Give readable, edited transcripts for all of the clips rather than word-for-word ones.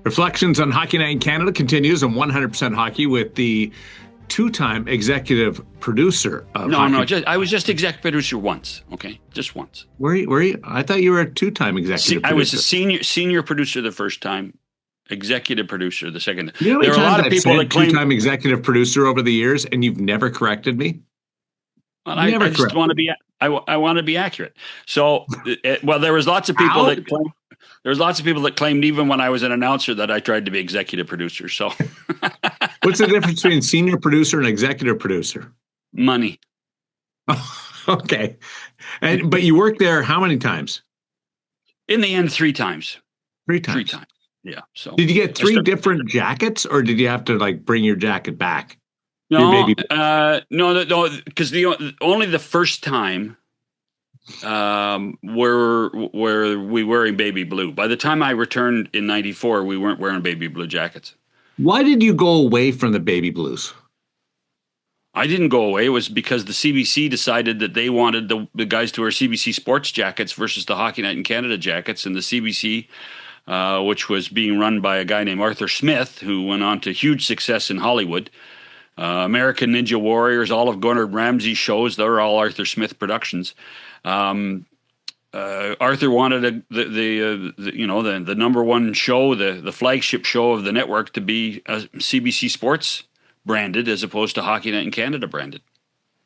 Reflections on Hockey Night in Canada continues on 100% Hockey with the two-time executive producer of hockey. I was just executive producer once. Okay, just once. Were you? I thought you were a two-time executive producer. I was a senior producer the first time, executive producer the second. You know, there are a lot of people that claim two-time executive producer over the years, and you've never corrected me. Well, I just want to be. I want to be accurate. So, there was lots of people that claimed. There was lots of people that claimed even when I was an announcer that I tried to be executive producer. So, what's the difference between senior producer and executive producer? Money. Okay, but you worked there how many times? In the end, 3 times. 3 times. 3 times. Yeah. So, did you get 3 different jackets, or did you have to bring your jacket back? No, because only the first time were we wearing baby blue. By the time I returned in '94, we weren't wearing baby blue jackets. Why did you go away from the baby blues? I didn't go away. It was because the CBC decided that they wanted the guys to wear CBC Sports jackets versus the Hockey Night in Canada jackets, and the CBC, which was being run by a guy named Arthur Smith, who went on to huge success in Hollywood. American Ninja Warriors, all of Gordon Ramsay's shows, they're all Arthur Smith productions. Arthur wanted the number one show, the flagship show of the network, to be CBC Sports branded as opposed to Hockey Night in Canada branded.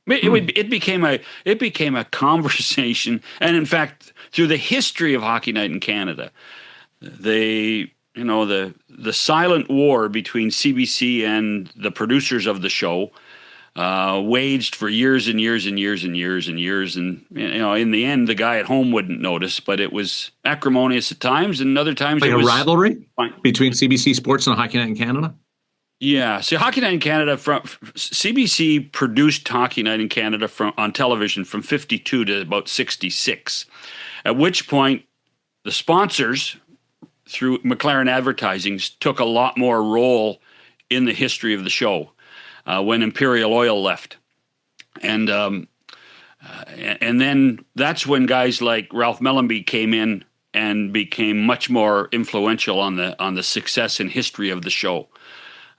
It became a conversation, and in fact, through the history of Hockey Night in Canada, the silent war between CBC and the producers of the show waged for years and years and years and years and years. And, in the end, the guy at home wouldn't notice, but it was acrimonious at times, and other times it was... Like a rivalry between CBC Sports and Hockey Night in Canada? Yeah. See, Hockey Night in Canada, CBC produced Hockey Night in Canada on television from 52 to about 66, at which point the sponsors, through McLaren Advertising, took a lot more role in the history of the show when Imperial Oil left. And then that's when guys like Ralph Mellenby came in and became much more influential on the success and history of the show.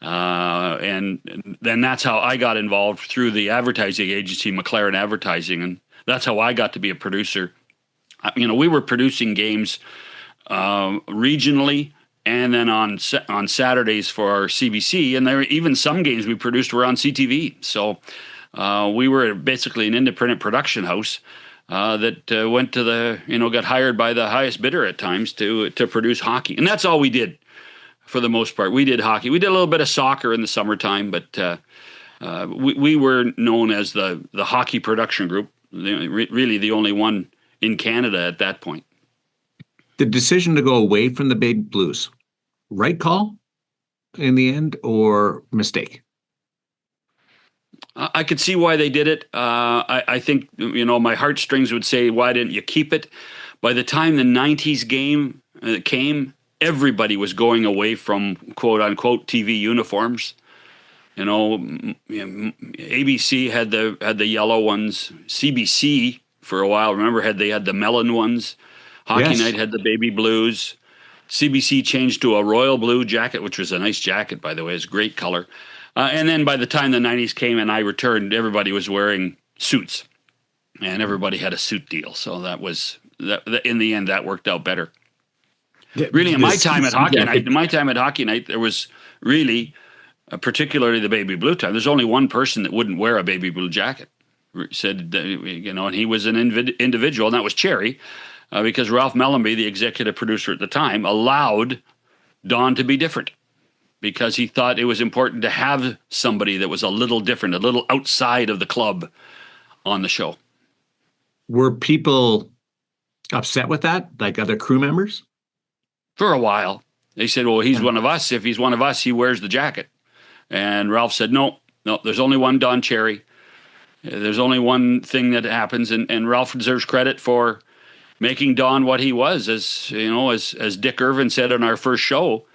And then that's how I got involved through the advertising agency, McLaren Advertising, and that's how I got to be a producer. We were producing games regionally, and then on Saturdays for our CBC, and there were even some games we produced were on CTV. So we were basically an independent production house that went to got hired by the highest bidder at times to produce hockey, and that's all we did for the most part. We did hockey. We did a little bit of soccer in the summertime, but we were known as the hockey production group, really the only one in Canada at that point. The decision to go away from the baby blues, right call in the end, or mistake? I could see why they did it. I think, my heartstrings would say, why didn't you keep it? By the time the 90s game came, everybody was going away from quote unquote TV uniforms. ABC had the yellow ones. CBC for a while, remember, they had the melon ones. Hockey Night had the baby blues. CBC changed to a royal blue jacket, which was a nice jacket, by the way. It's a great color. And then by the time the 90s came and I returned, everybody was wearing suits. And everybody had a suit deal. So that in the end, that worked out better. Really, in my time at Hockey Night, there was really, particularly the baby blue time, there's only one person that wouldn't wear a baby blue jacket. Said, and he was an individual, and that was Cherry. Because Ralph Mellenby, the executive producer at the time, allowed Don to be different because he thought it was important to have somebody that was a little different, a little outside of the club on the show. Were people upset with that, like other crew members? For a while. They said, well, he's one of us. If he's one of us, he wears the jacket. And Ralph said, no, there's only one Don Cherry. There's only one thing that happens, and Ralph deserves credit for making Don what he was, as Dick Irvin said on our first show,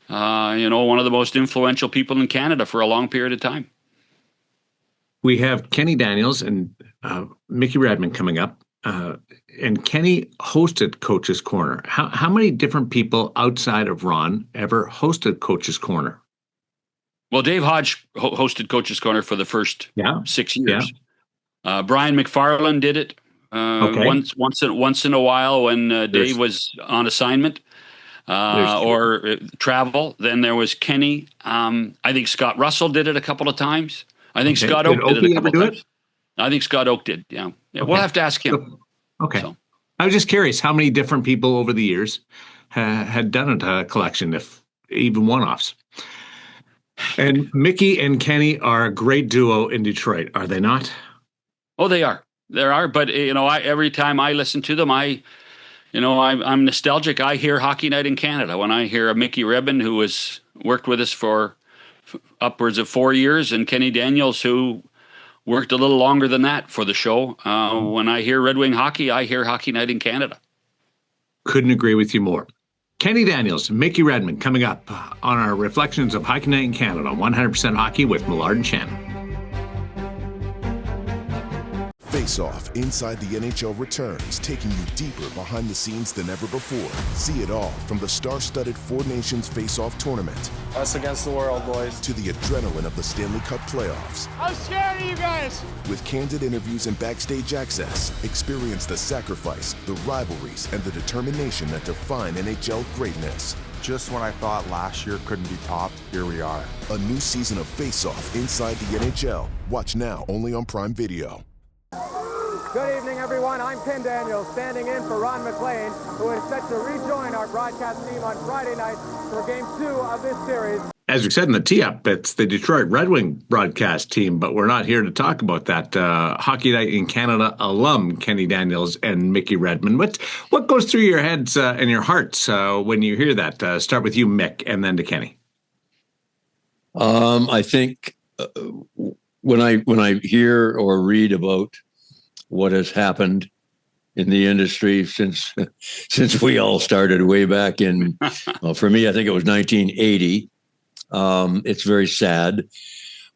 one of the most influential people in Canada for a long period of time. We have Kenny Daniels and Mickey Redmond coming up. and Kenny hosted Coach's Corner. How many different people outside of Ron ever hosted Coach's Corner? Well, Dave Hodge hosted Coach's Corner for the first 6 years. Yeah. Brian McFarland did it once in a while when Dave was on assignment or travel. Then there was Kenny. I think Scott Russell did it a couple of times. I think Scott Oak did it a couple of times. I think Scott Oak did. Yeah. Okay. We'll have to ask him. Okay. So. I was just curious how many different people over the years had done a collection, if even one-offs. And Mickey and Kenny are a great duo in Detroit, are they not? Oh, they are. There are, but every time I listen to them, I'm nostalgic. I hear Hockey Night in Canada when I hear Mickey Redmond, who has worked with us for upwards of 4 years, and Kenny Daniels, who worked a little longer than that for the show. When I hear Red Wing hockey, I hear Hockey Night in Canada. Couldn't agree with you more. Kenny Daniels, Mickey Redmond, coming up on our Reflections of Hockey Night in Canada, 100% Hockey with Millard and Shannon. Face Off Inside the NHL returns, taking you deeper behind the scenes than ever before. See it all from the star-studded Four Nations Face Off tournament. Us against the world, boys. To the adrenaline of the Stanley Cup playoffs. I'm scared of you guys. With candid interviews and backstage access, experience the sacrifice, the rivalries, and the determination that define NHL greatness. Just when I thought last year couldn't be topped, here we are. A new season of Face Off Inside the NHL. Watch now only on Prime Video. Good evening, everyone. I'm Ken Daniels, standing in for Ron McLean, who is set to rejoin our broadcast team on Friday night for Game 2 of this series. As we said in the tee-up, it's the Detroit Red Wing broadcast team, but we're not here to talk about that. Hockey Night in Canada alum Kenny Daniels and Mickey Redmond. What goes through your heads and your hearts when you hear that? Start with you, Mick, and then to Kenny. I think when I hear or read about what has happened in the industry since we all started way back in, well, for me, I think it was 1980. It's very sad.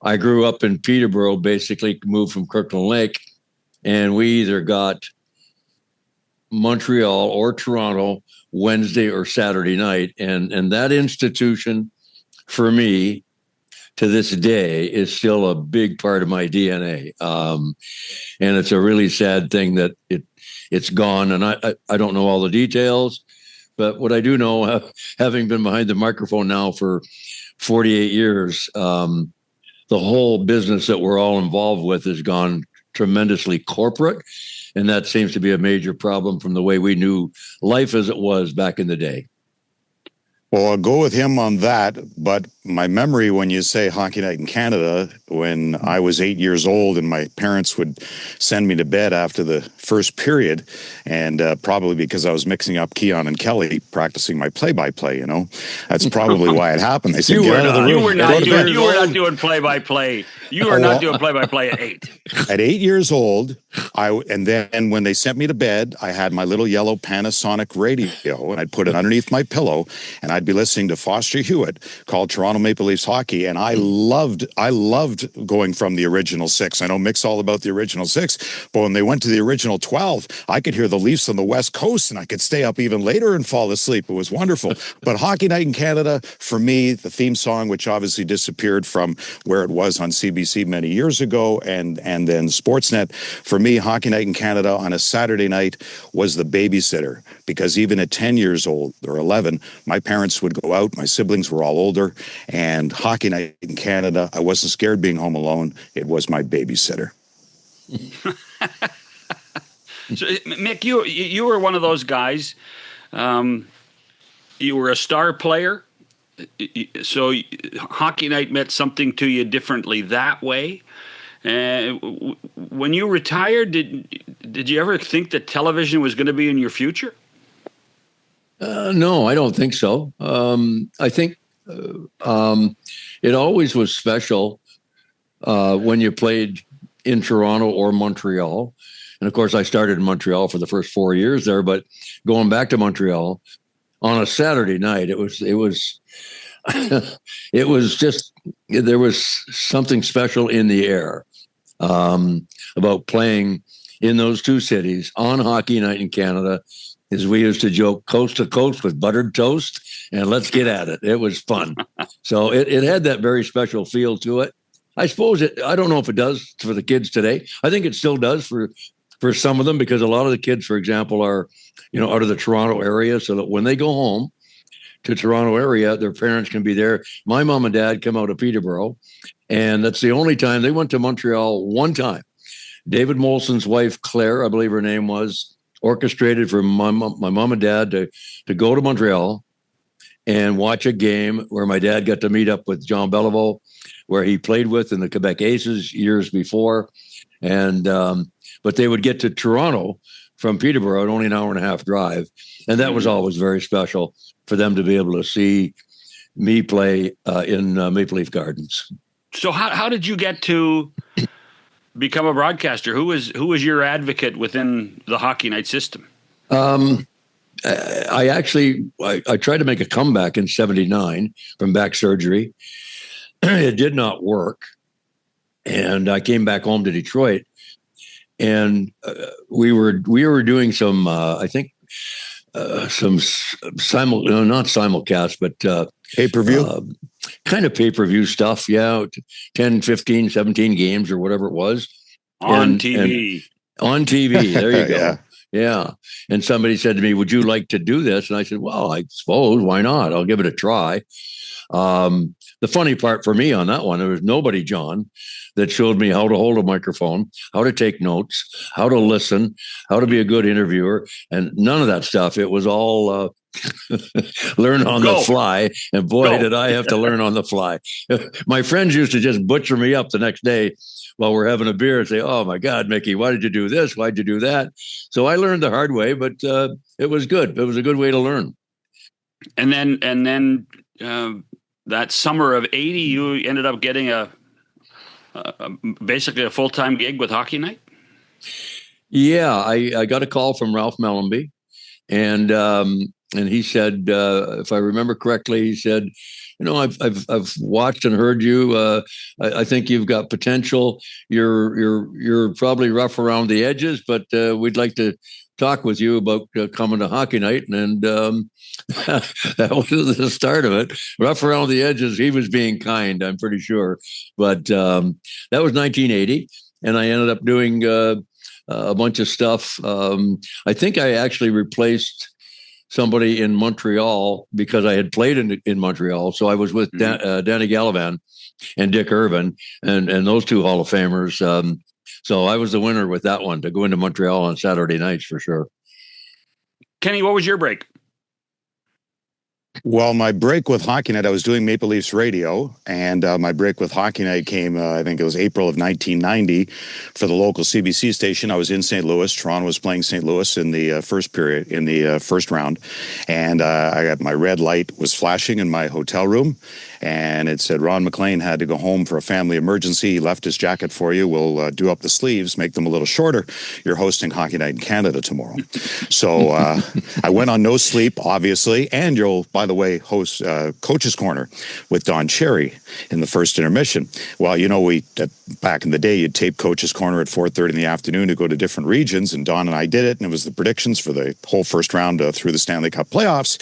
I grew up in Peterborough, basically moved from Kirkland Lake, and we either got Montreal or Toronto Wednesday or Saturday night. And that institution, for me, to this day, is still a big part of my DNA. And it's a really sad thing that it's gone. And I don't know all the details, but what I do know, having been behind the microphone now for 48 years, the whole business that we're all involved with has gone tremendously corporate. And that seems to be a major problem from the way we knew life as it was back in the day. Well, I'll go with him on that, but my memory when you say Hockey Night in Canada, when I was 8 years old and my parents would send me to bed after the first period, and probably because I was mixing up Keon and Kelly, practicing my play-by-play, That's probably why it happened. They said, get out of the room. You were not doing play-by-play. You were not doing play-by-play at 8. At 8 years old, and then when they sent me to bed, I had my little yellow Panasonic radio, and I'd put it underneath my pillow, and I'd be listening to Foster Hewitt called Toronto Maple Leafs Hockey, and I loved going from the original 6. I know Mick's all about the original 6, but when they went to the original 12, I could hear the Leafs on the West Coast, and I could stay up even later and fall asleep. It was wonderful. But Hockey Night in Canada, for me, the theme song, which obviously disappeared from where it was on CBC many years ago, and then Sportsnet, for me, Hockey Night in Canada on a Saturday night was the babysitter, because even at 10 years old or 11, my parents would go out. My siblings were all older, and Hockey Night in Canada, I wasn't scared being home alone. It was my babysitter. So, Mick, you were one of those guys. You were a star player, so Hockey Night meant something to you differently that way. When you retired, did you ever think that television was going to be in your future? No, I don't think so. I think it always was special when you played in Toronto or Montreal. And of course, I started in Montreal for the first 4 years there. But going back to Montreal on a Saturday night, it was it was just, there was something special in the air about playing in those two cities on Hockey Night in Canada. As we used to joke, coast to coast with buttered toast, and let's get at it. It was fun. So it had that very special feel to it. I suppose I don't know if it does for the kids today. I think it still does for some of them, because a lot of the kids, for example, are, out of the Toronto area, so that when they go home to Toronto area, their parents can be there. My mom and dad come out of Peterborough, and that's the only time they went to Montreal one time. David Molson's wife, Claire, I believe her name was, orchestrated for my mom and dad to go to Montreal and watch a game where my dad got to meet up with John Beliveau, where he played with in the Quebec Aces years before. And but they would get to Toronto from Peterborough, only an hour and a half drive. And that was always very special for them to be able to see me play in Maple Leaf Gardens. So how did you get to become a broadcaster? Who was your advocate within the Hockey Night system? I tried to make a comeback in '79 from back surgery. It did not work, and I came back home to Detroit, and we were doing some not simulcast, but pay-per-view. Kind of pay-per-view stuff, 10, 15, 17 games or whatever it was. On TV. On TV, there you go. Yeah. And somebody said to me, would you like to do this? And I said, well, I suppose, why not? I'll give it a try. The funny part for me on that one, there was nobody, John, that showed me how to hold a microphone, how to take notes, how to listen, how to be a good interviewer, and none of that stuff. It was all learn on the fly, and boy, did I have to learn on the fly. My friends used to just butcher me up the next day while we're having a beer and say, oh my God, Mickey, why did you do this? Why'd you do that? So I learned the hard way, but it was good. It was a good way to learn. And then that summer of '80, you ended up getting basically a full-time gig with Hockey Night? Yeah, I got a call from Ralph Mellenby, and he said, if I remember correctly, he said, I've watched and heard you. I think you've got potential. You're probably rough around the edges, but we'd like to talk with you about coming to Hockey Night. And that was the start of it. Rough around the edges. He was being kind, I'm pretty sure. But that was 1980, and I ended up doing a bunch of stuff. I think I actually replaced somebody in Montreal because I had played in Montreal. So I was with Danny Gallivan and Dick Irvin and those two Hall of Famers. So I was the winner with that one to go into Montreal on Saturday nights for sure. Kenny, what was your break? Well, my break with Hockey Night, I was doing Maple Leafs radio, and my break with Hockey Night came, I think it was April of 1990 for the local CBC station. I was in St. Louis. Toronto was playing St. Louis in the first period, in the first round, and I got my red light was flashing in my hotel room, and it said Ron McLean had to go home for a family emergency. He left his jacket for you. We'll do up the sleeves, make them a little shorter. You're hosting Hockey Night in Canada tomorrow. So I went on no sleep, obviously, and you'll, by the way, host Coach's Corner with Don Cherry in the first intermission. Well, back in the day, you'd tape Coach's Corner at 4:30 in the afternoon to go to different regions, and Don and I did it, and it was the predictions for the whole first round through the Stanley Cup playoffs.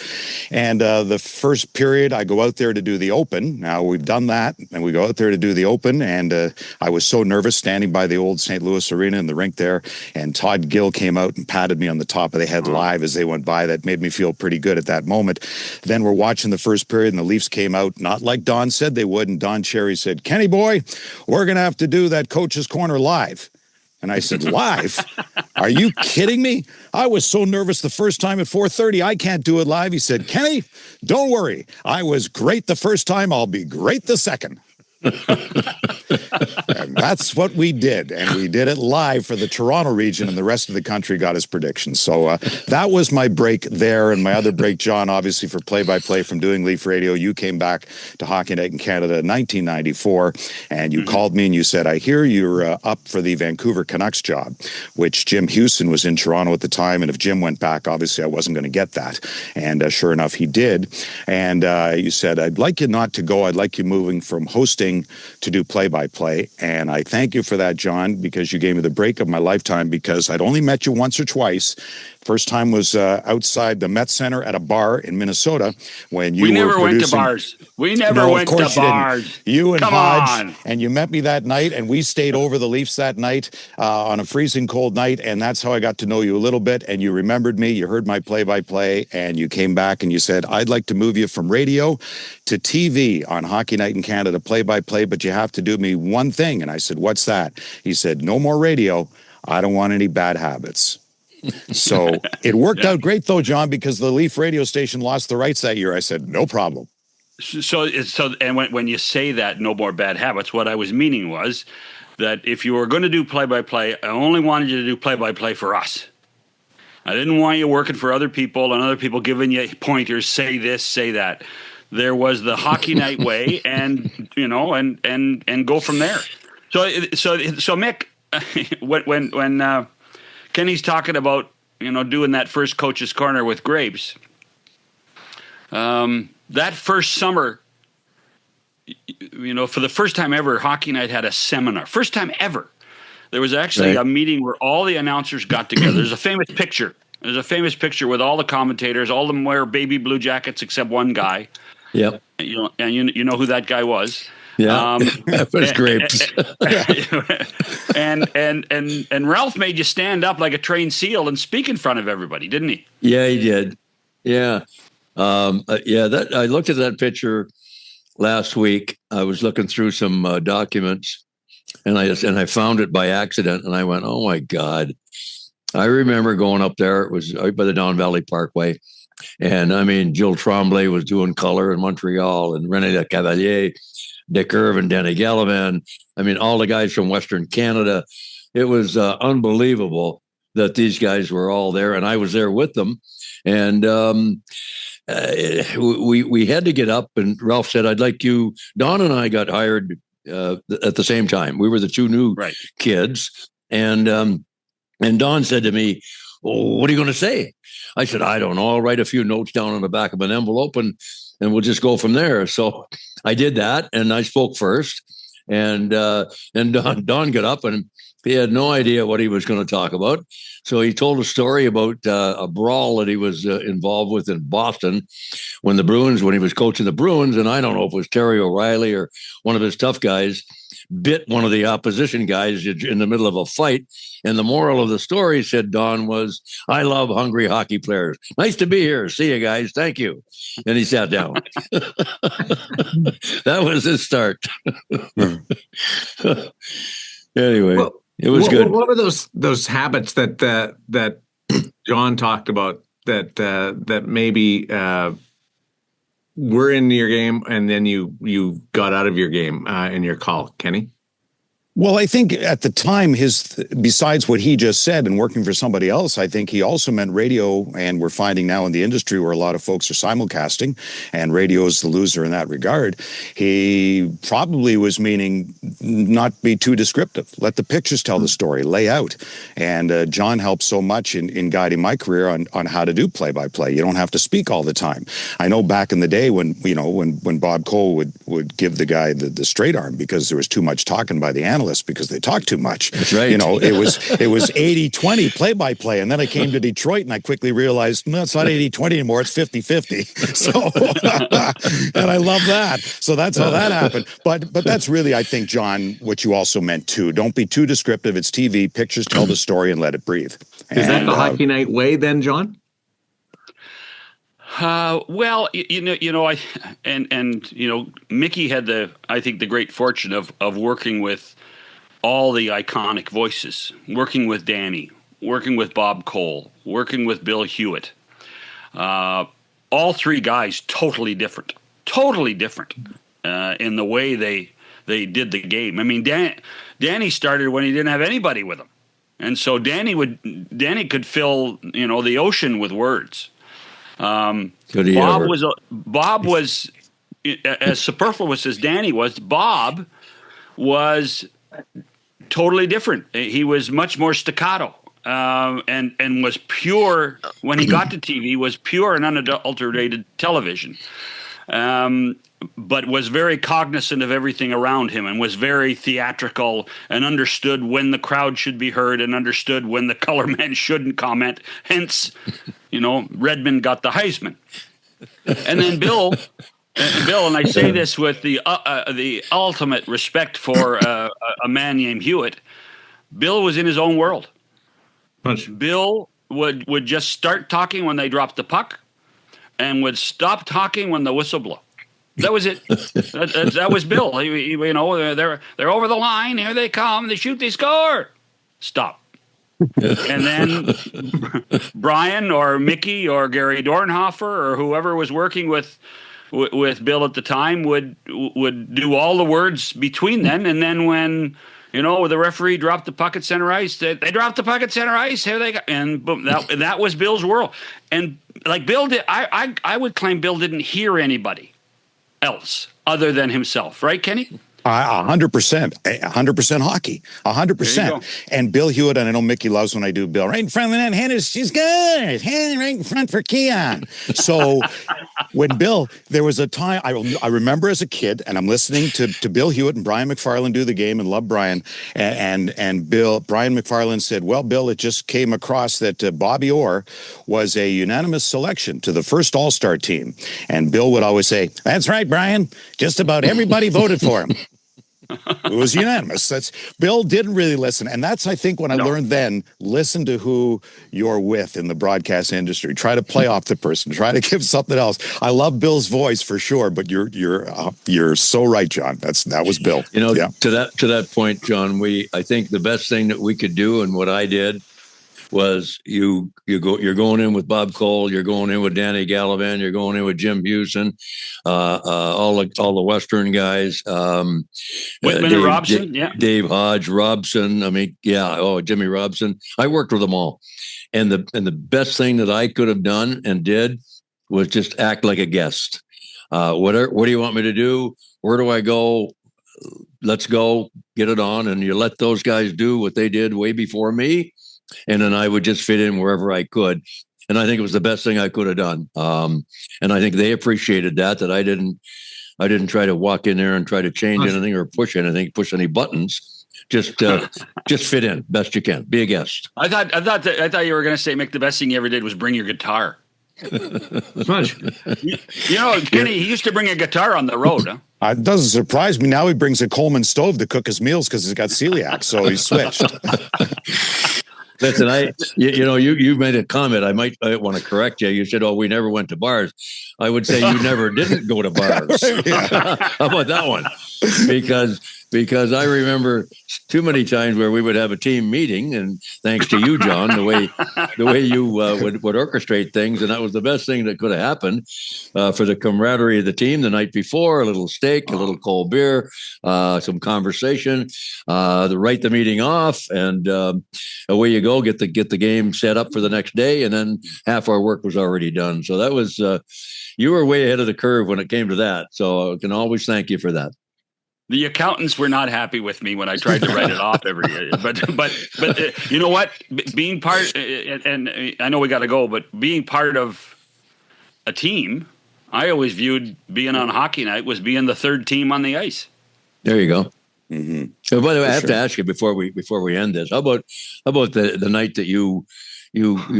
And the first period, I go out there to do the Open. Now, we've done that, and we go out there to do the Open, and I was so nervous standing by the old St. Louis Arena in the rink there, and Todd Gill came out and patted me on the top of the head live as they went by. That made me feel pretty good at that moment. Then we're watching the first period, and the Leafs came out, not like Don said they would, and Don Cherry said, Kenny boy, we're going to have to do that Coach's Corner live. And I said, live? Are you kidding me? I was so nervous the first time at 4:30, I can't do it live. He said, Kenny, don't worry. I was great the first time. I'll be great the second. And that's what we did. And we did it live for the Toronto region, and the rest of the country got his predictions. So that was my break there. And my other break, John, obviously for play-by-play from doing Leaf Radio. You came back to Hockey Night in Canada in 1994, and you called me and you said, I hear you're up for the Vancouver Canucks job, which Jim Houston was in Toronto at the time. And if Jim went back, obviously I wasn't going to get that. And sure enough, he did. And you said, I'd like you not to go. I'd like you moving from hosting willing to do play-by-play. And I thank you for that, John, because you gave me the break of my lifetime, because I'd only met you once or twice. First time was outside the Met Center at a bar in Minnesota when you were producing. We never went to bars. We never went to bars. You and Come Hodge, on. and you met me that night, and we stayed over the Leafs that night on a freezing cold night, and that's how I got to know you a little bit, and you remembered me, you heard my play-by-play, and you came back and you said, I'd like to move you from radio to TV on Hockey Night in Canada, play-by-play, but you have to do me one thing. And I said, what's that? He said, no more radio. I don't want any bad habits. So it worked out great, though, John, because the Leaf radio station lost the rights that year. I said, no problem. And when you say that, no more bad habits, what I was meaning was that if you were going to do play-by-play, I only wanted you to do play-by-play for us. I didn't want you working for other people and other people giving you pointers, say this, say that. There was the Hockey Night way, and and go from there. So Mick, when Kenny's talking about doing that first coach's corner with Grapes, that first summer, for the first time ever, Hockey Night had a seminar. First time ever. There was actually a meeting where all the announcers got together. There's a famous picture. There's a famous picture with all the commentators. All of them wear baby blue jackets except one guy. Yep. And you know who that guy was. Yeah, that was Grapes. and Ralph made you stand up like a trained seal and speak in front of everybody, didn't he? Yeah, he did. Yeah. I looked at that picture last week. I was looking through some documents, and I found it by accident, and I went, "Oh my God!" I remember going up there. It was right by the Don Valley Parkway, and I mean, Jill Tremblay was doing color in Montreal, and René Le Cavalier, Dick Irvin, Danny Gallivan. I mean, all the guys from Western Canada. It was unbelievable that these guys were all there, and I was there with them, and. We had to get up, and Ralph said, I'd like you. Don and I got hired at the same time. We were the two new kids. And Don said to me, what are you going to say? I said, I don't know. I'll write a few notes down on the back of an envelope and we'll just go from there. So I did that, and I spoke first. And Don got up, and he had no idea what he was going to talk about. So he told a story about a brawl that he was involved with in Boston when he was coaching the Bruins. And I don't know if it was Terry O'Reilly or one of his tough guys bit one of the opposition guys in the middle of a fight. And the moral of the story, said Don, was, I love hungry hockey players. Nice to be here. See you guys. Thank you. And he sat down. That was his start. Anyway. Well, it was good. What were those habits that John talked about that maybe were in your game and then you got out of your game in your call, Kenny? Well, I think at the time, besides what he just said and working for somebody else, I think he also meant radio. And we're finding now in the industry where a lot of folks are simulcasting, and radio is the loser in that regard. He probably was meaning not be too descriptive. Let the pictures tell the story, lay out. And John helped so much in guiding my career on how to do play-by-play. You don't have to speak all the time. I know back in the day when Bob Cole would give the guy the straight arm because there was too much talking by the analyst, because they talk too much. That's right. It was 80-20 play-by-play. And then I came to Detroit and I quickly realized, no, it's not 80-20 anymore. It's 50-50. So, and I love that. So that's how that happened. But that's really, I think, John, what you also meant too. Don't be too descriptive. It's TV. Pictures tell the story and let it breathe. Is that the Hockey Night way then, John? Well, Mickey had the great fortune of working with all the iconic voices, working with Danny, working with Bob Cole, working with Bill Hewitt. All three guys totally different in the way they did the game. I mean, Danny started when he didn't have anybody with him, and so Danny could fill the ocean with words. Bob was as superfluous as Danny was. Bob was totally different. He was much more staccato and was pure when he got to TV. Was pure and unadulterated television. but was very cognizant of everything around him and was very theatrical and understood when the crowd should be heard and understood when the color men shouldn't comment. Hence, Redmond got the Heisman. And then Bill, and I say this with the ultimate respect for a man named Hewitt, Bill was in his own world. Bill would just start talking when they dropped the puck and would stop talking when the whistle blew. That was it. That was Bill. They're over the line. Here they come. They shoot. They score. Stop. And then Brian or Mickey or Gary Dornhofer or whoever was working with Bill at the time would do all the words between them. And then when the referee dropped the puck at center ice, they dropped the puck at center ice. Here they go, and boom, that was Bill's world. And like Bill did, I would claim Bill didn't hear anybody else other than himself, right, Kenny? 100% hockey, 100%. And Bill Hewitt, and I know Mickey loves when I do Bill, right in front of the net, hand is, she's good, hand right in front for Keon. So when Bill, there was a time, I remember as a kid, and I'm listening to Bill Hewitt and Brian McFarland do the game, and love Brian, and Brian McFarland said, well, Bill, it just came across that Bobby Orr was a unanimous selection to the first All-Star team. And Bill would always say, that's right, Brian, just about everybody voted for him. It was unanimous. Bill didn't really listen. And that's, I think, when I learned then, listen to who you're with in the broadcast industry. Try to play off the person. Try to give something else. I love Bill's voice for sure, but you're so right, John. That was Bill. To that point, John, I think the best thing that we could do, and what I did, was you're going in with Bob Cole, you're going in with Danny Gallivan, you're going in with Jim Hewson, all the Western guys, Whitman and Robson, Dave Hodge, Robson. Jimmy Robson. I worked with them all, and the best thing that I could have done and did was just act like a guest. What do you want me to do? Where do I go? Let's go, get it on, and you let those guys do what they did way before me. And then I would just fit in wherever I could. And I think it was the best thing I could have done. And I think they appreciated that I didn't try to walk in there and try to change anything or push any buttons. Just fit in best you can. Be a guest. I thought you were going to say, Mick, the best thing you ever did was bring your guitar. Much. Kenny, he used to bring a guitar on the road, huh? It doesn't surprise me. Now he brings a Coleman stove to cook his meals because he's got celiac, so he switched. Listen, you made a comment. I might want to correct you. You said, "Oh, we never went to bars." I would say you never didn't go to bars. How about that one? Because I remember too many times where we would have a team meeting, and thanks to you, John, the way you would orchestrate things, and that was the best thing that could have happened for the camaraderie of the team the night before. A little steak, a little cold beer, some conversation, to write the meeting off, and away you go. Get the game set up for the next day, and then half our work was already done. So that was you were way ahead of the curve when it came to that. So I can always thank you for that. The accountants were not happy with me when I tried to write it off every year. But you know what? Being part, and I know we got to go, but being part of a team, I always viewed being on hockey night was being the third team on the ice. There you go. Mm-hmm. So, by the way, I have to ask you before we end this. How about the night that you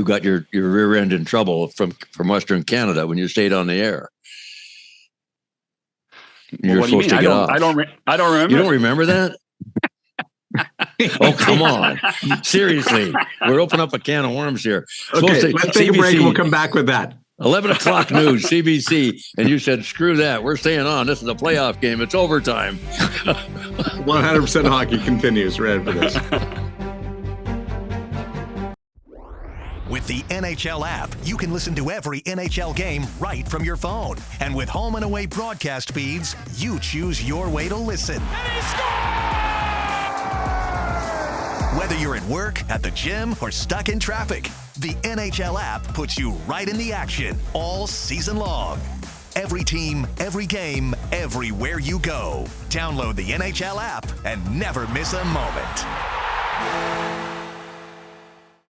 got your rear end in trouble from Western Canada when you stayed on the air? You're what do you mean? I don't remember. You don't remember that? Oh, come on. Seriously. We're opening up a can of worms here. Okay, let's take a break and we'll come back with that. 11 o'clock news, CBC. And you said, screw that. We're staying on. This is a playoff game. It's overtime. 100% hockey continues right after this. With the NHL app, you can listen to every NHL game right from your phone. And with home and away broadcast feeds, you choose your way to listen. And he scores! Whether you're at work, at the gym, or stuck in traffic, the NHL app puts you right in the action all season long. Every team, every game, everywhere you go. Download the NHL app and never miss a moment.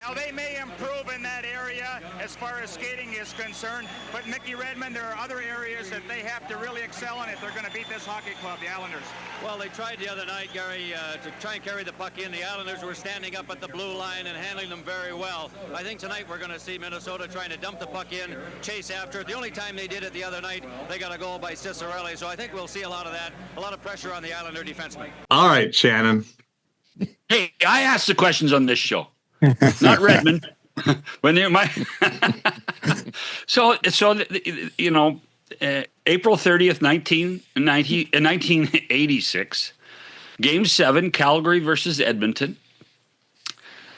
Now they may improve in that area as far far as skating is concerned. But Mickey Redmond, there are other areas that they have to really excel in if they're going to beat this hockey club, the Islanders. Well, they tried the other night, Gary, to try and carry the puck in. The Islanders were standing up at the blue line and handling them very well. I think tonight we're going to see Minnesota trying to dump the puck in, chase after it. The only time they did it the other night, they got a goal by Cicerelli. So I think we'll see a lot of that, a lot of pressure on the Islander defensemen. All right, Shannon. Hey, I asked the questions on this show, not Redmond. When April 30th, 1986, Game 7, Calgary versus Edmonton,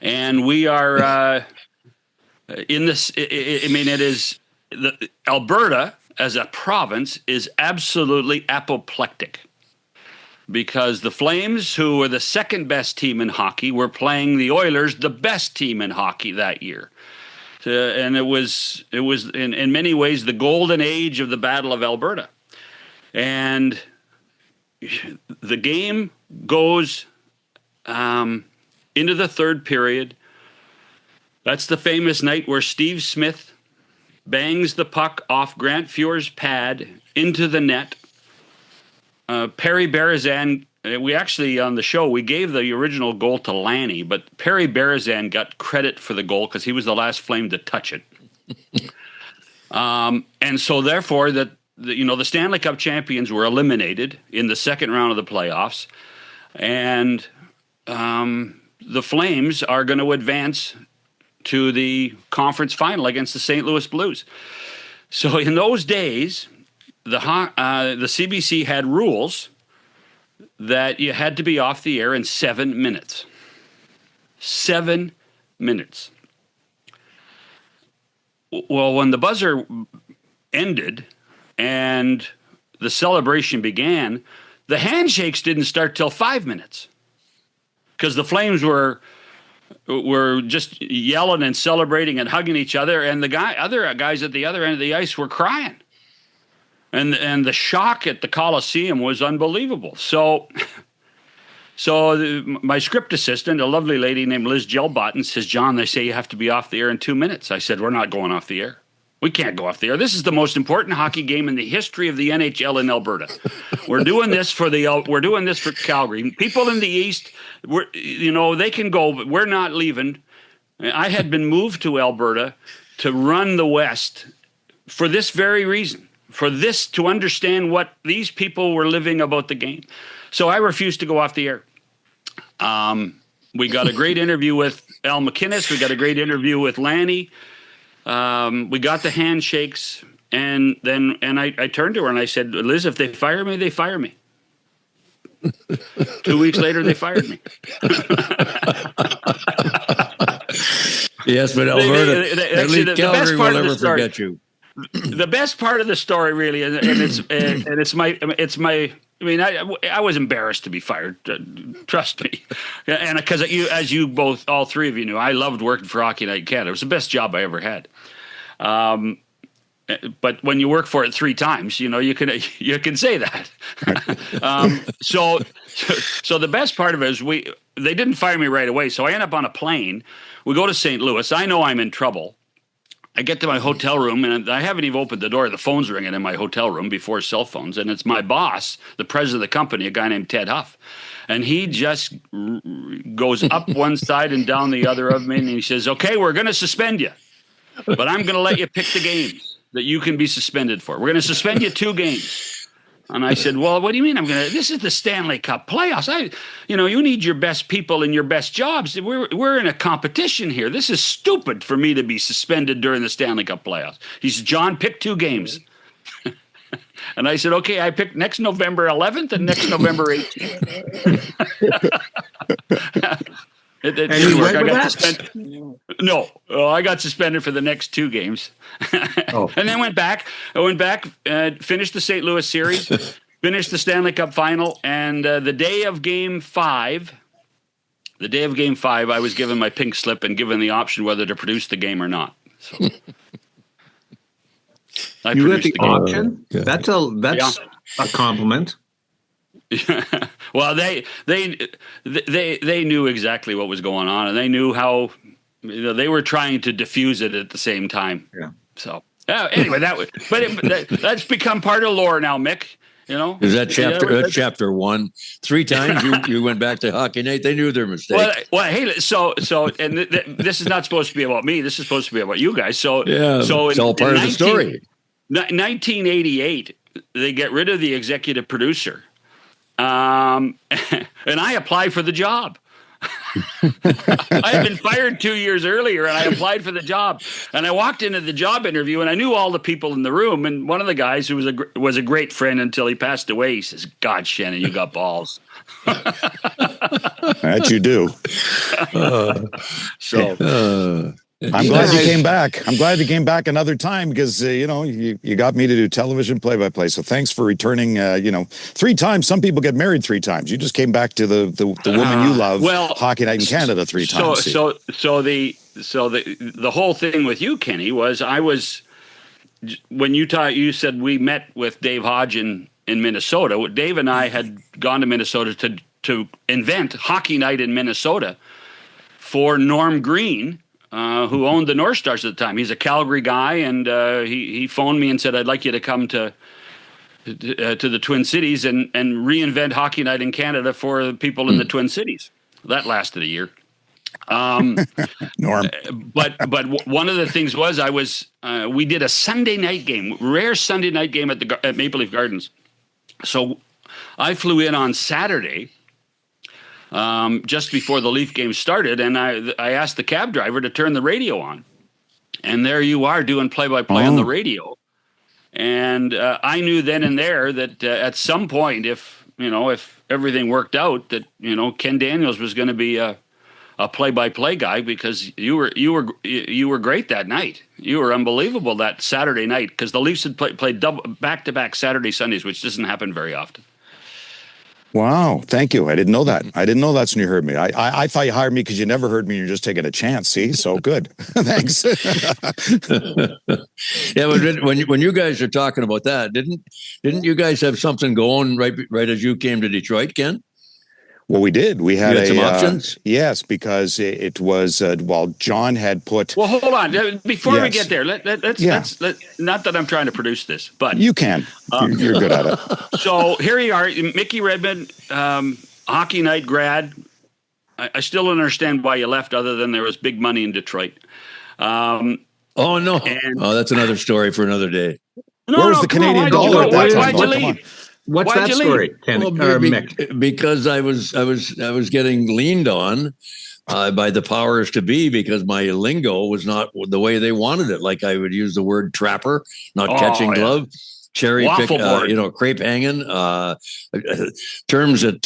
and we are in this. It is Alberta as a province is absolutely apoplectic. Because the Flames, who were the second best team in hockey, were playing the Oilers, the best team in hockey that year. And it was in many ways the golden age of the Battle of Alberta. And the game goes into the third period. That's the famous night where Steve Smith bangs the puck off Grant Fuhr's pad into the net. Perry Berezan, we actually, on the show, we gave the original goal to Lanny, but Perry Berezan got credit for the goal because he was the last Flame to touch it. And so, therefore, the Stanley Cup champions were eliminated in the second round of the playoffs, and the Flames are going to advance to the conference final against the St. Louis Blues. So, in those days, the CBC had rules that you had to be off the air in 7 minutes. 7 minutes. Well, when the buzzer ended and the celebration began, the handshakes didn't start till 5 minutes because the Flames were just yelling and celebrating and hugging each other, and other guys at the other end of the ice were crying. And the shock at the Coliseum was unbelievable. So my script assistant, a lovely lady named Liz Gelbotton, says, "John, they say you have to be off the air in 2 minutes." I said, "We're not going off the air. We can't go off the air. This is the most important hockey game in the history of the NHL in Alberta. We're doing this for Calgary. People in the East, they can go, but we're not leaving." I had been moved to Alberta to run the West for this very reason. To understand what these people were living about the game. So I refused to go off the air. We got a great interview with Al McInnes. We got a great interview with Lanny. We got the handshakes. And I turned to her and I said, "Liz, if they fire me, they fire me." 2 weeks later, they fired me. Yes, but Alberta, the best part will never forget you. The best part of the story, really, I was embarrassed to be fired. Trust me, and because as you both, all three of you knew, I loved working for Hockey Night in Canada. It was the best job I ever had. But when you work for it 3 times, you can say that. So the best part of it is they didn't fire me right away. So I end up on a plane. We go to St. Louis. I know I'm in trouble. I get to my hotel room, and I haven't even opened the door. The phone's ringing in my hotel room before cell phones, and it's my boss, the president of the company, a guy named Ted Huff. And he just goes up one side and down the other of me, and he says, "Okay, we're going to suspend you, but I'm going to let you pick the games that you can be suspended for. We're going to suspend you 2 games." And I said, "Well, what do you mean this is the Stanley Cup playoffs. You need your best people and your best jobs. We're in a competition here. This is stupid for me to be suspended during the Stanley Cup playoffs." He said, "John, pick 2 games." And I said, "Okay, I picked next November 11th and next November 18th. It didn't work. I got suspended. No, I got suspended for the next 2 games. And then went back. I went back, finished the St. Louis series, finished the Stanley Cup final, and the day of Game 5, I was given my pink slip and given the option whether to produce the game or not. So you got the option? That's a compliment. Well, they knew exactly what was going on, and they knew how they were trying to diffuse it at the same time. Yeah. So anyway, that's become part of lore now, Mick. Is that chapter 1? 3 times you went back to Hockey Night. They knew their mistake. Well, hey, so, and this is not supposed to be about me. This is supposed to be about you guys. So, it's all part of the story. 1988, they get rid of the executive producer, and I apply for the job. I had been fired 2 years earlier, and I applied for the job. And I walked into the job interview, and I knew all the people in the room. And one of the guys, who was a great friend until he passed away, he says, "God, Shannon, you got balls." That you do. I'm glad you came back. I'm glad you came back another time because, you got me to do television play-by-play. So thanks for returning, 3 times. Some people get married 3 times. You just came back to the woman you love, Hockey Night in Canada 3 times. So the whole thing with you, Kenny, was when you said we met with Dave Hodge in Minnesota. Dave and I had gone to Minnesota to invent Hockey Night in Minnesota for Norm Green, who owned the North Stars at the time. He's a Calgary guy, and he phoned me and said, "I'd like you to come to the Twin Cities and reinvent Hockey Night in Canada for the people in the Twin Cities." That lasted a year. Norm. But one of the things was we did a Sunday night game, rare Sunday night game at Maple Leaf Gardens. So I flew in on Saturday, just before the Leaf game started, and I asked the cab driver to turn the radio on. And there you are doing play-by-play on the radio. And I knew then and there that at some point, if everything worked out, that Ken Daniels was going to be a play-by-play guy, because you were great that night. You were unbelievable that Saturday night, because the Leafs had played double back-to-back Saturday Sundays, which doesn't happen very often. Wow. Thank you. I didn't know that. I didn't know that's when you heard me. I thought you hired me because you never heard me. You're just taking a chance. See? So good. Thanks. Yeah. But when you guys are talking about that, didn't you guys have something going right as you came to Detroit, Ken? Well, we did. We had some options. Yes, because it was John had put. Well, hold on. Before we get there, let's not that I'm trying to produce this, but you can. You're good at it. So here you are, Mickey Redmond, Hockey Night grad. I still don't understand why you left, other than there was big money in Detroit. Oh no! That's another story for another day. Where was the Canadian dollar? Why'd you leave? What's that story, Kenny? Mick? Because I was getting leaned on by the powers to be, because my lingo was not the way they wanted it. Like, I would use the word trapper, not catching glove, cherry pick, crepe hanging, terms that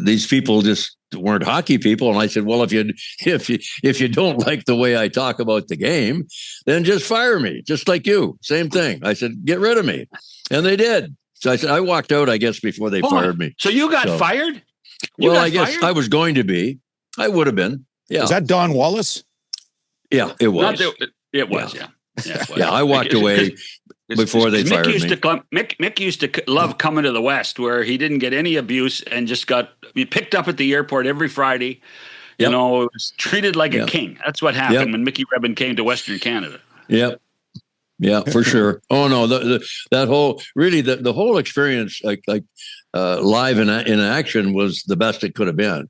these people just weren't hockey people. And I said, well, if you don't like the way I talk about the game, then just fire me, just like you. Same thing. I said, get rid of me. And they did. So I said, I walked out, I guess, before they fired me. So you got fired? I guess I was going to be. I would have been. Yeah. Was that Don Wallace? Yeah, it was. It was. Yeah, I walked away before they fired me. Mick used to love coming to the West, where he didn't get any abuse and just got picked up at the airport every Friday. Yep. Was treated like a king. That's what happened when Mickey Redmond came to Western Canada. Yep. Yeah, for sure. Oh no, that whole experience, like live in action, was the best it could have been.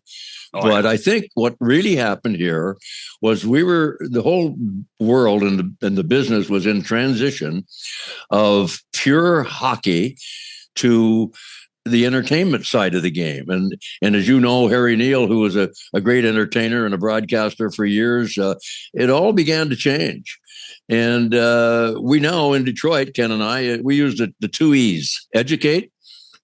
But I think what really happened here was the whole world and the business was in transition of pure hockey to the entertainment side of the game. And as you know, Harry Neal, who was a great entertainer and a broadcaster for years, it all began to change. And we know in Detroit, Ken and I, we use the 2 E's: educate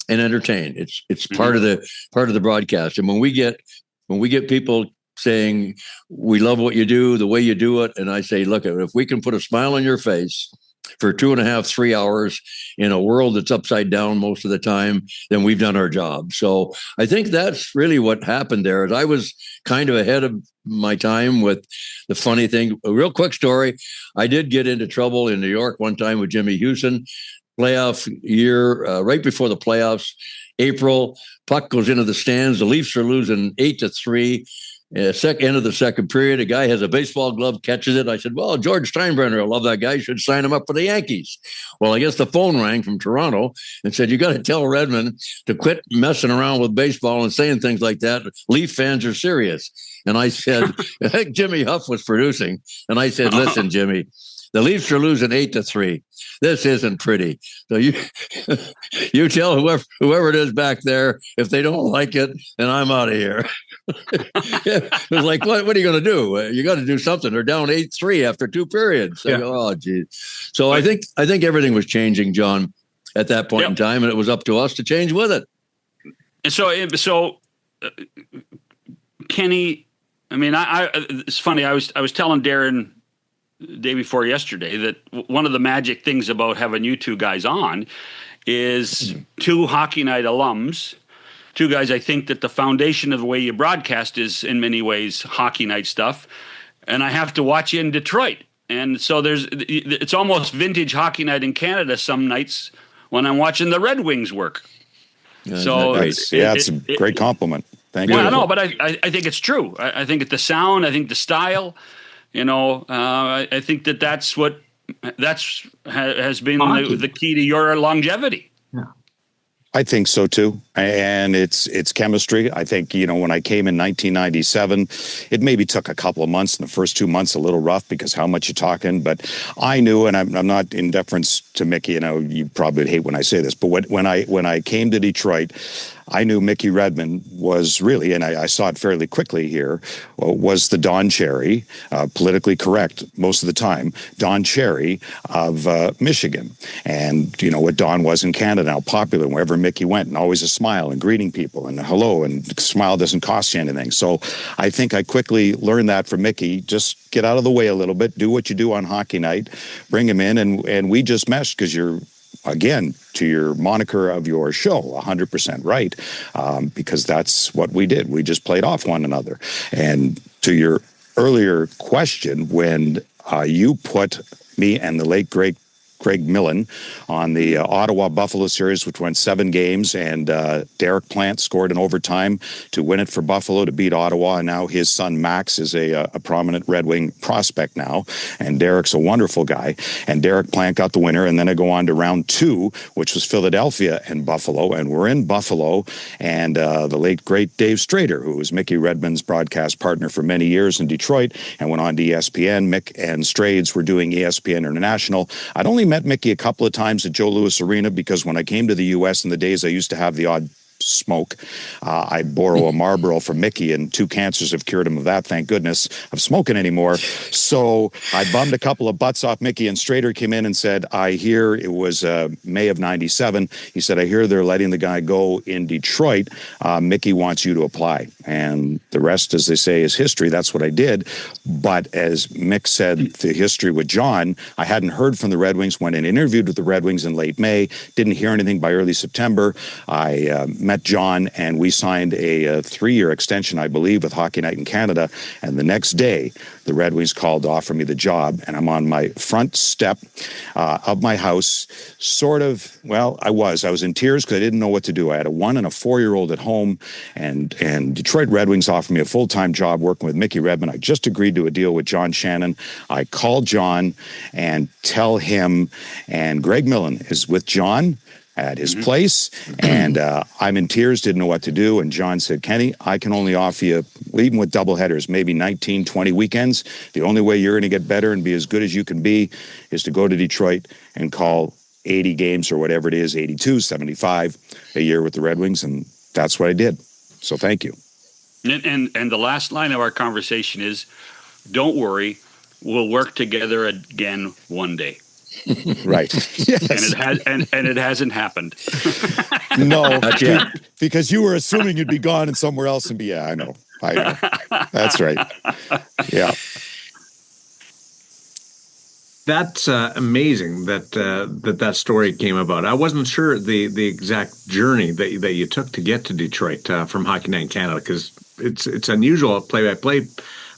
and entertain. It's part of the broadcast. And when we get people saying, we love what you do, the way you do it, and I say, look, if we can put a smile on your face for 2.5, 3 hours in a world that's upside down most of the time, then we've done our job. So I think that's really what happened there. Is I was kind of ahead of my time with the funny thing. A real quick story. I did get into trouble in New York one time with Jimmy Houston. Playoff year, right before the playoffs, April, puck goes into the stands. The Leafs are losing 8-3. End of the second period, a guy has a baseball glove, catches it. I said, well, George Steinbrenner, I love that guy. You should sign him up for the Yankees. Well, I guess the phone rang from Toronto and said, you got to tell Redmond to quit messing around with baseball and saying things like that. Leaf fans are serious. And I said, Jimmy Huff was producing. And I said, listen, Jimmy, the Leafs are losing 8-3. This isn't pretty. So you tell whoever it is back there, if they don't like it, then I'm out of here. It was like, what are you going to do? You got to do something. They're down 8-3 after 2 periods. I go, oh, geez. So I think everything was changing, John, at that point in time, and it was up to us to change with it. And so Kenny, I mean, it's funny. I was telling Daren the day before yesterday that one of the magic things about having you two guys on is 2 Hockey Night alums, 2 guys I think that the foundation of the way you broadcast is in many ways Hockey Night stuff, and I have to watch you in Detroit. And so it's almost vintage Hockey Night in Canada some nights when I'm watching the Red Wings work. So it's a great compliment. Thank you. Well, no, but I think it's true. I think it's the sound. I think the style. I think that's has been the key to your longevity. Yeah. I think so too. And it's chemistry. I think, when I came in 1997, it maybe took a couple of months. In the first 2 months, a little rough because how much you're talking. But I knew, and I'm not in deference to Mickey, you probably would hate when I say this, but when I came to Detroit, I knew Mickey Redmond was really, and I saw it fairly quickly here, was the Don Cherry, politically correct most of the time, Don Cherry of Michigan. And what Don was in Canada, how popular, wherever Mickey went, and always a smile and greeting people and hello, and smile doesn't cost you anything. So I think I quickly learned that from Mickey. Just get out of the way a little bit, do what you do on Hockey Night, bring him in, and we just meshed because you're, again, to your moniker of your show, 100% right, because that's what we did. We just played off one another. And to your earlier question, when you put me and the late, great Craig Millen on the Ottawa-Buffalo series, which went 7 games, and Derek Plant scored in overtime to win it for Buffalo to beat Ottawa, and now his son Max is a prominent Red Wing prospect now, and Derek's a wonderful guy, and Derek Plant got the winner, and then I go on to round 2, which was Philadelphia and Buffalo, and we're in Buffalo, and the late, great Dave Strader, who was Mickey Redmond's broadcast partner for many years in Detroit, and went on to ESPN. Mick and Strades were doing ESPN International. I'd only met Mickey a couple of times at Joe Louis Arena because when I came to the U.S. in the days I used to have the odd smoke, I'd borrow a Marlboro from Mickey, and 2 cancers have cured him of that, thank goodness, of smoking anymore. So I bummed a couple of butts off Mickey, and Strader came in and said, I hear, it was May of 97, he said, I hear they're letting the guy go in Detroit. Mickey wants you to apply. And the rest, as they say, is history. That's what I did. But as Mick said, the history with John, I hadn't heard from the Red Wings, went and interviewed with the Red Wings in late May, didn't hear anything by early September. I met John, and we signed a 3-year extension, I believe, with Hockey Night in Canada. And the next day, the Red Wings called to offer me the job, and I'm on my front step of my house, sort of, well, I was in tears because I didn't know what to do. I had a 1- and a 4-year-old at home, and Detroit Red Wings offered me a full-time job working with Mickey Redmond. I just agreed to a deal with John Shannon. I called John and tell him, and Greg Millen is with John at his place, and I'm in tears, didn't know what to do, and John said, Kenny, I can only offer you, even with doubleheaders, maybe 19, 20 weekends. The only way you're going to get better and be as good as you can be is to go to Detroit and call 80 games or whatever it is, 82, 75 a year with the Red Wings, and that's what I did. So thank you. And the last line of our conversation is, don't worry, we'll work together again one day. Right. Yes. And it hasn't happened. No, because you were assuming you'd be gone and somewhere else and be, I know. That's right. Yeah. That's amazing that story came about. I wasn't sure the exact journey that you took to get to Detroit from Hockey Night in Canada, because it's unusual play-by-play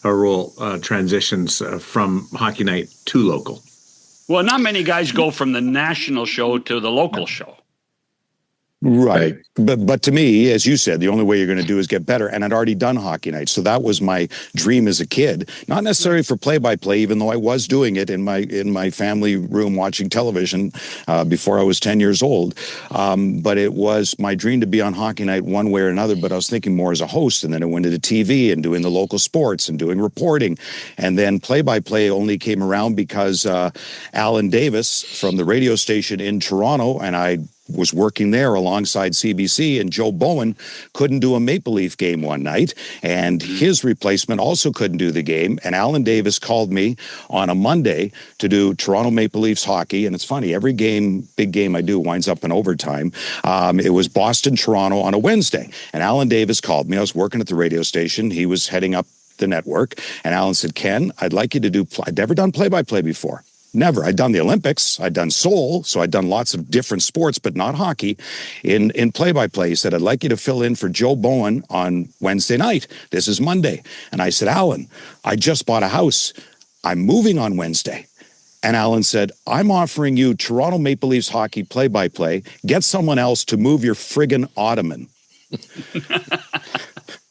role transitions from Hockey Night to local. Well, not many guys go from the national show to the local show. Right. But to me, as you said, the only way you're going to do is get better. And I'd already done hockey nights. So that was my dream as a kid, not necessarily for play-by-play, even though I was doing it in my family room watching television before I was 10 years old. But it was my dream to be on hockey night one way or another. But I was thinking more as a host, and then I went into TV and doing the local sports and doing reporting. And then play-by-play only came around because Alan Davis from the radio station in Toronto, and I was working there alongside CBC, and Joe Bowen couldn't do a Maple Leaf game one night, and his replacement also couldn't do the game, and Alan Davis called me on a Monday to do Toronto Maple Leafs hockey. And it's funny, every game, big game I do winds up in overtime. It was Boston-Toronto on a Wednesday, and Alan Davis called me. I was working at the radio station. He was heading up the network, and Alan said, Ken, I'd like you to do, I'd never done play-by-play before. Never. I'd done the Olympics. I'd done Seoul. So I'd done lots of different sports, but not hockey. In play-by-play, he said, I'd like you to fill in for Joe Bowen on Wednesday night. This is Monday. And I said, Alan, I just bought a house. I'm moving on Wednesday. And Alan said, I'm offering you Toronto Maple Leafs hockey play-by-play. Get someone else to move your friggin' ottoman.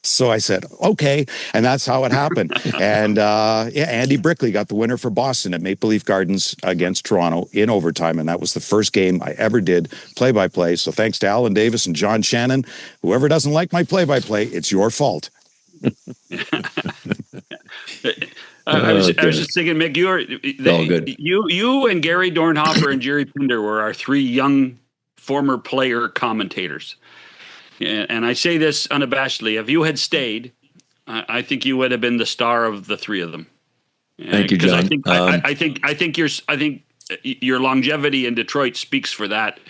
So I said, okay, and that's how it happened. And Andy Brickley got the winner for Boston at Maple Leaf Gardens against Toronto in overtime, and that was the first game I ever did play-by-play. So thanks to Alan Davis and John Shannon. Whoever doesn't like my play-by-play, it's your fault. I was just thinking, Mick, you and Gary Dornhofer and Jerry Pinder were our three young former player commentators. And I say this unabashedly: if you had stayed, I think you would have been the star of the three of them. Thank you, John. I think your longevity in Detroit speaks for that.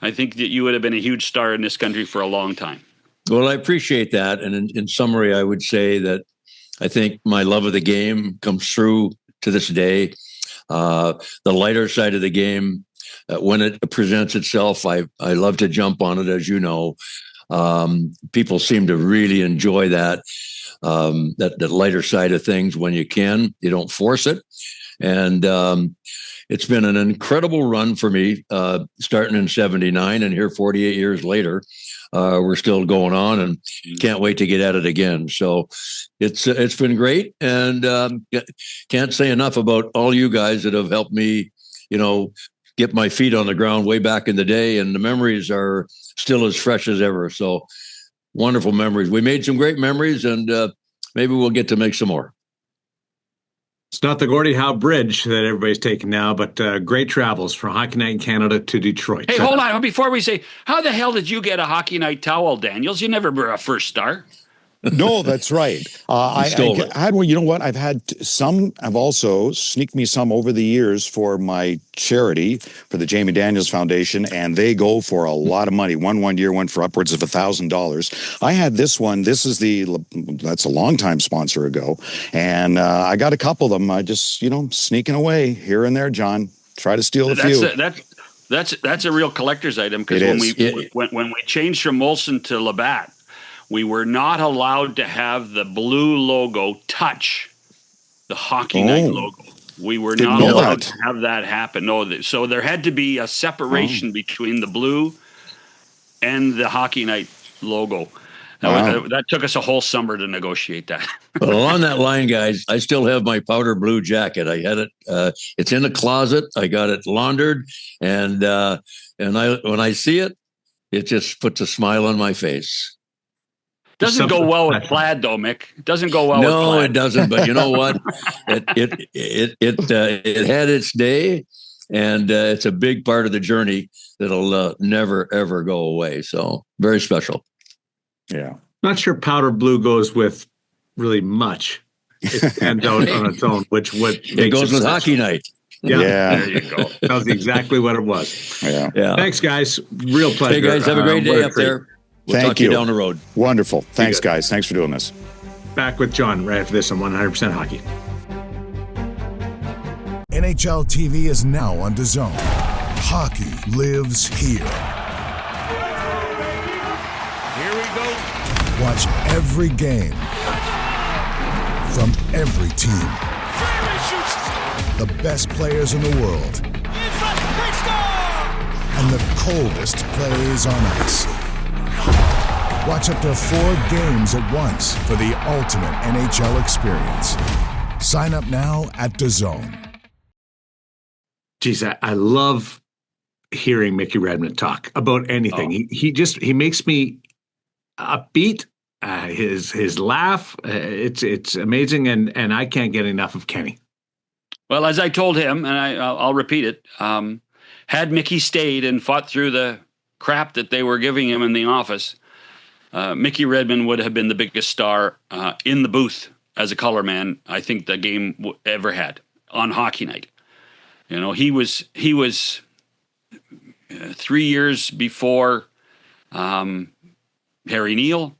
I think that you would have been a huge star in this country for a long time. Well, I appreciate that. And in summary, I would say that I think my love of the game comes through to this day. The lighter side of the game, when it presents itself, I love to jump on it, as you know. People seem to really enjoy that lighter side of things when you can. You don't force it. And it's been an incredible run for me, starting in 79 and here 48 years later. We're still going on and can't wait to get at it again. So it's been great. And can't say enough about all you guys that have helped me, get my feet on the ground way back in the day. And the memories are still as fresh as ever. So wonderful memories. We made some great memories, and maybe we'll get to make some more. It's not the Gordie Howe Bridge that everybody's taking now, but great travels from Hockey Night in Canada to Detroit. Hey, hold on. Before we say, how the hell did you get a Hockey Night towel, Daniels? You never were a first star. No, that's right. I had one. You know what? I've had some. I've also sneaked me some over the years for my charity, for the Jamie Daniels Foundation, and they go for a lot of money. One year went for upwards of $1,000. I had this one. This is that's a longtime sponsor ago, and I got a couple of them. I just sneaking away here and there, John. Try to steal a few. That's a real collector's item, because when we changed from Molson to Labatt, we were not allowed to have the blue logo touch the Hockey Night logo. We were not allowed to have that happen. No, so there had to be a separation between the blue and the Hockey Night logo. That took us a whole summer to negotiate that. Well, on that line, guys, I still have my powder blue jacket. I had it. It's in the closet. I got it laundered, and when I see it, it just puts a smile on my face. Doesn't go well with plaid, though, Mick. It doesn't go well with plaid. No, it doesn't. But you know what? It had its day, and it's a big part of the journey that'll never, ever go away. So very special. Yeah. Not sure powder blue goes with really much. It stands out on its own, which it goes with Hockey Night. Yeah, there you go. That was exactly what it was. Yeah. Thanks, guys. Real pleasure. Hey, guys, have a great day up there. We'll Thank talk to you down the road. Wonderful. Thanks, guys. Thanks for doing this. Back with John right after this on 100% Hockey. NHL TV is now on DAZN. Hockey lives here. Here we go. Watch every game from every team. The best players in the world. and the coldest plays on ice. Watch up to 4 games at once for the ultimate NHL experience. Sign up now at DAZN. Geez, I love hearing Mickey Redmond talk about anything. He makes me upbeat. His laugh, it's amazing, and I can't get enough of Kenny. Well, as I told him, and I'll repeat it, had Mickey stayed and fought through the crap that they were giving him in the office, Mickey Redmond would have been the biggest star in the booth as a color man I think the game ever had on hockey night. You know, he was 3 years before Harry Neal.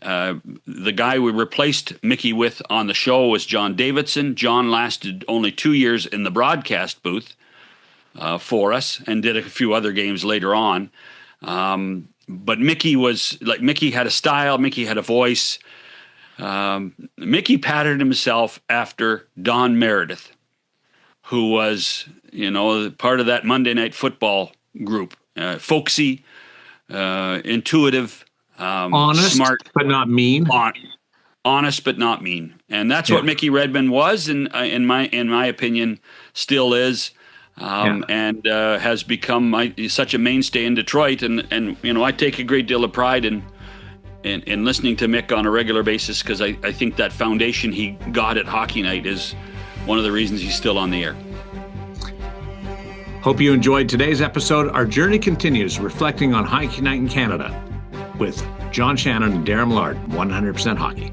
The guy we replaced Mickey with on the show was John Davidson. John lasted only 2 years in the broadcast booth for us and did a few other games later on. But Mickey had a style. Mickey had a voice. Mickey patterned himself after Don Meredith, who was, part of that Monday Night Football group. Folksy, intuitive, honest, smart, but not mean. Honest, but not mean. And that's what Mickey Redmond was, and in my opinion, still is. And has become such a mainstay in Detroit, and I take a great deal of pride in listening to Mick on a regular basis, because I think that foundation he got at Hockey Night is one of the reasons he's still on the air. Hope you enjoyed today's episode. Our journey continues, reflecting on Hockey Night in Canada with John Shannon and Daren Millard, 100% Hockey.